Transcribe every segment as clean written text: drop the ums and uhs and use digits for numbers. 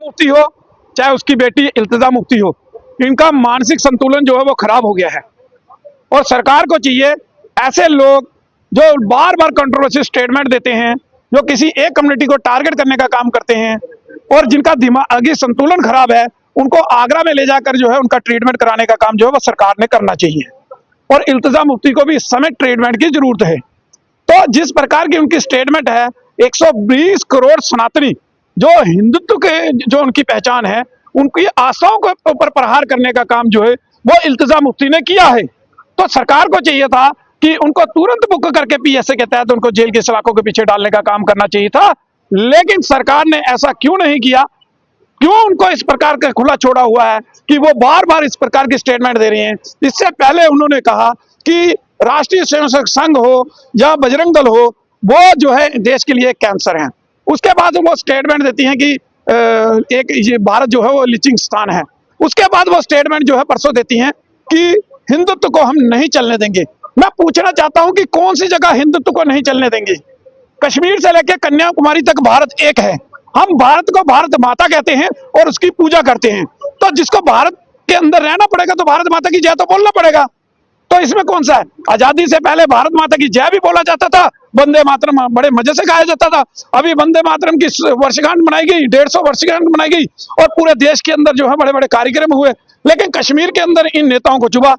मुफ्ती हो चाहे उसकी बेटी इल्तिजा मुफ्ती हो, इनका मानसिक संतुलन जो है वो खराब हो गया है। और सरकार को चाहिए ऐसे लोग जो बार बार कंट्रोवर्शियल स्टेटमेंट देते हैं, जो किसी एक कम्युनिटी को टारगेट करने का काम करते हैं और जिनका दिमागी संतुलन खराब है, उनको आगरा में ले जाकर जो है उनका ट्रीटमेंट कराने का काम जो है वो सरकार ने करना चाहिए। और इल्तिजा मुफ्ती को भी इस समय ट्रीटमेंट की जरूरत है। तो जिस प्रकार की उनकी स्टेटमेंट है, 120 करोड़ सनातनी जो हिंदुत्व के जो उनकी पहचान है, उनकी आस्थाओं के ऊपर प्रहार करने का काम जो है वो इल्तिजा मुफ्ती ने किया है। तो सरकार को चाहिए था कि उनको तुरंत बुक करके पीएसए के तहत उनको जेल की सलाखों के पीछे डालने का काम करना चाहिए था, लेकिन सरकार ने ऐसा क्यों नहीं किया? क्यों उनको इस प्रकार का खुला छोड़ा हुआ है कि वो बार बार इस प्रकार की स्टेटमेंट दे रही हैं? इससे पहले उन्होंने कहा कि राष्ट्रीय स्वयंसेवक संघ हो या बजरंग दल हो, वो जो है देश के लिए कैंसर है। उसके बाद वो स्टेटमेंट देती हैं कि एक ये भारत जो है वो लीचिंग स्थान है। उसके बाद वो स्टेटमेंट जो है परसों देती हैं कि हिंदुत्व को हम नहीं चलने देंगे। मैं पूछना चाहता हूं कि कौन सी जगह हिंदुत्व को नहीं चलने देंगे? कश्मीर से लेकर कन्याकुमारी तक भारत एक है। हम भारत को भारत माता कहते हैं और उसकी पूजा करते हैं। तो जिसको भारत के अंदर रहना पड़ेगा तो भारत माता की जय तो बोलना पड़ेगा। तो इसमें कौन सा है? आजादी से पहले भारत माता की जय भी बोला जाता था, वंदे मातरम बड़े मजे से गाया जाता था। अभी वंदे मातरम की वर्षगांठ मनाई गई, 150 वर्षगांठ मनाई गई और पूरे देश के अंदर जो है बड़े बड़े कार्यक्रम हुए, लेकिन कश्मीर के अंदर इन नेताओं को चुभा।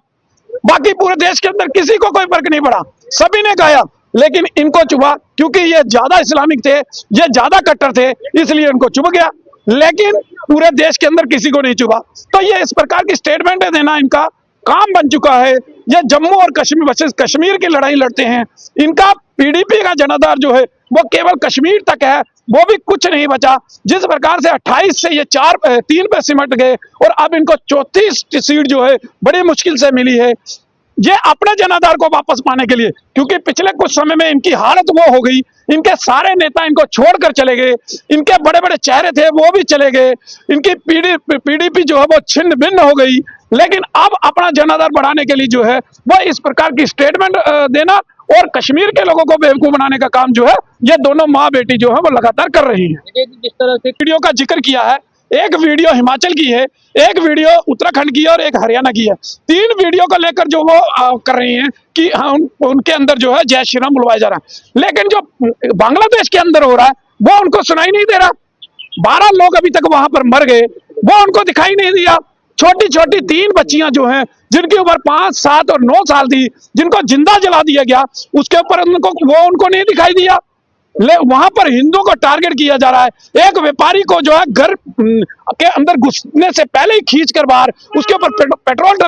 बाकी पूरे देश के अंदर किसी को कोई फर्क नहीं पड़ा, सभी ने गाया, लेकिन इनको चुभा क्योंकि ये ज्यादा इस्लामिक थे, ये ज्यादा कट्टर थे, इसलिए इनको चुभ गया। लेकिन पूरे देश के अंदर किसी को नहीं चुभा। तो ये इस प्रकार की स्टेटमेंट देना इनका काम बन चुका है। ये जम्मू और कश्मीर वर्सेस कश्मीर की लड़ाई लड़ते हैं। इनका पीडीपी का जनाधार जो है वो केवल कश्मीर तक है, वो भी कुछ नहीं बचा। जिस प्रकार से 28 से ये 3 पे सिमट गए और अब इनको 34 सीट जो है बड़ी मुश्किल से मिली है, ये अपने जनाधार को वापस पाने के लिए, क्योंकि पिछले कुछ समय में इनकी हालत वो हो गई, इनके सारे नेता इनको छोड़कर चले गए, इनके बड़े बड़े चेहरे थे वो भी चले गए, इनकी पीडीपी जो है वो छिन्न भिन्न हो गई। लेकिन अब अपना जनाधार बढ़ाने के लिए जो है वो इस प्रकार की स्टेटमेंट देना और कश्मीर के लोगों को बेवकूफ बनाने का काम जो है ये दोनों माँ बेटी जो है वो लगातार कर रही है। जिस तरह से वीडियो का जिक्र किया है, एक वीडियो हिमाचल की है, एक वीडियो उत्तराखंड की है और एक हरियाणा की है। 3 वीडियो को लेकर जो वो कर रही हैं कि हाँ उनके अंदर जो है जय श्री राम बुलवाया जा रहा है, लेकिन जो बांग्लादेश के अंदर हो रहा है वो उनको सुनाई नहीं दे रहा। 12 लोग अभी तक वहां पर मर गए, वो उनको दिखाई नहीं दिया। छोटी छोटी 3 बच्चियां जो हैं जिनकी उम्र 5, 7 और 9 साल थी, जिनको जिंदा जला दिया गया, उसके ऊपर उनको नहीं दिखाई दिया। वहां पर हिंदुओं को टारगेट किया जा रहा है। एक व्यापारी को जो है घर के अंदर घुसने से पहले ही खींच कर बाहर उसके ऊपर पेट्रोल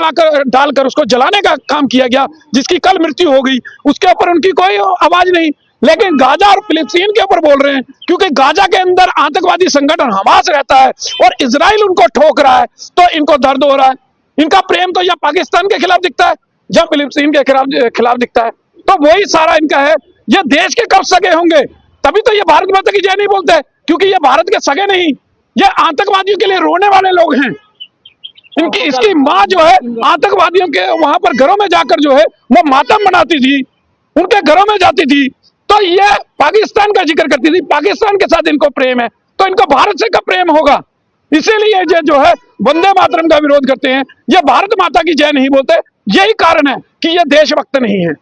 डालकर उसको जलाने का काम किया गया, जिसकी कल मृत्यु हो गई। उसके ऊपर उनकी कोई आवाज नहीं, लेकिन गाजा और फिलिस्तीन के ऊपर बोल रहे हैं, क्योंकि गाजा के अंदर आतंकवादी संगठन हमास रहता है और इजराइल उनको ठोक रहा है, तो इनको दर्द हो रहा है। इनका प्रेम तो या पाकिस्तान के खिलाफ दिखता है या फिलिस्तीन के खिलाफ दिखता है। तो वही सारा इनका है। ये देश के कब सगे होंगे? तभी तो ये भारत माता की जय नहीं बोलते, क्योंकि ये भारत के सगे नहीं, ये आतंकवादियों के लिए रोने वाले लोग हैं। इसकी माँ जो है आतंकवादियों के वहां पर घरों में जाकर जो है वो मातम मनाती थी, उनके घरों में जाती थी, तो ये पाकिस्तान का जिक्र करती थी। पाकिस्तान के साथ इनको प्रेम है, तो इनको भारत से कब प्रेम होगा? इसीलिए ये जो है वंदे मातरम का विरोध करते हैं, ये भारत माता की जय नहीं बोलते। यही कारण है कि ये देशभक्त नहीं है।